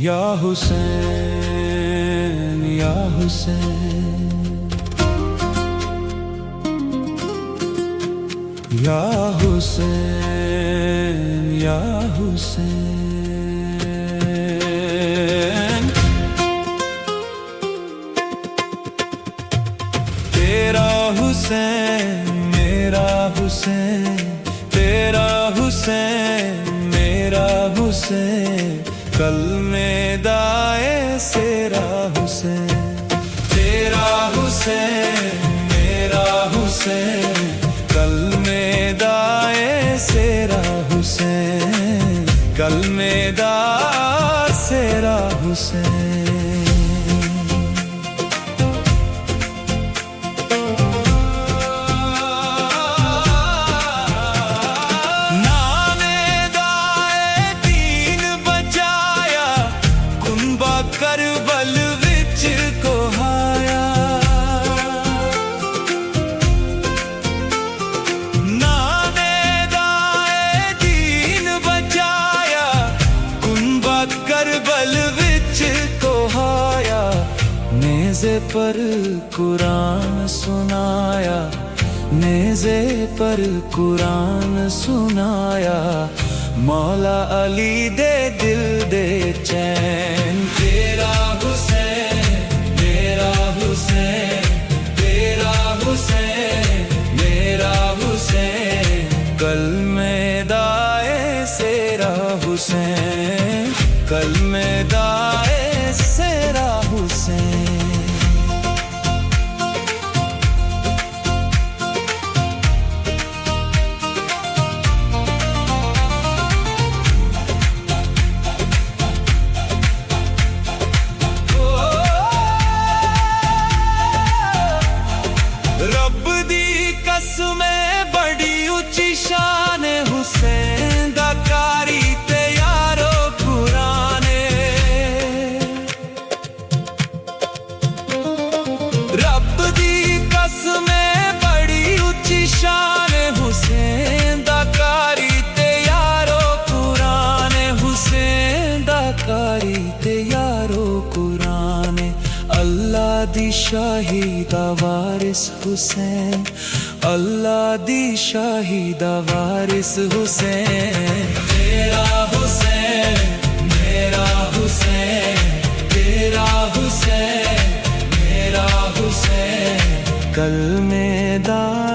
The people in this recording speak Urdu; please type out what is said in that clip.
یا حسین یا حسین یا حسین یا حسین تیرا حسین میرا حسین تیرا حسین میرا حسین کلمے دائے سیرا حسین تیرا حسین میرا حسین کلمے دائے سیرا حسین کلمے دار سیرا حسین کربل وچ کوہایا نانے دائے دین بچایا کنبہ کربل وچ کوہایا نیزے پر قرآن سنایا نیزے پر قرآن سنایا مولا علی دے دل دے چین تیرا حسین میرا حسین تیرا حسین میرا حسین کلمے دائے سیرا حسین کلمے دائے سیرا حسین رب دی قسم بڑی اچھی شان حسین دا کاری تے یارو قرآن رب دی قسم بڑی اچھی شان حسین دا کاری تے یارو قرآن حسین دا کاری تے یارو قرآن اللہ دی شاہی دا وارث حسین اللہ دی شاہی دا وارث حسین تیرا حسین میرا حسین تیرا حسین میرا حسین کلمے دار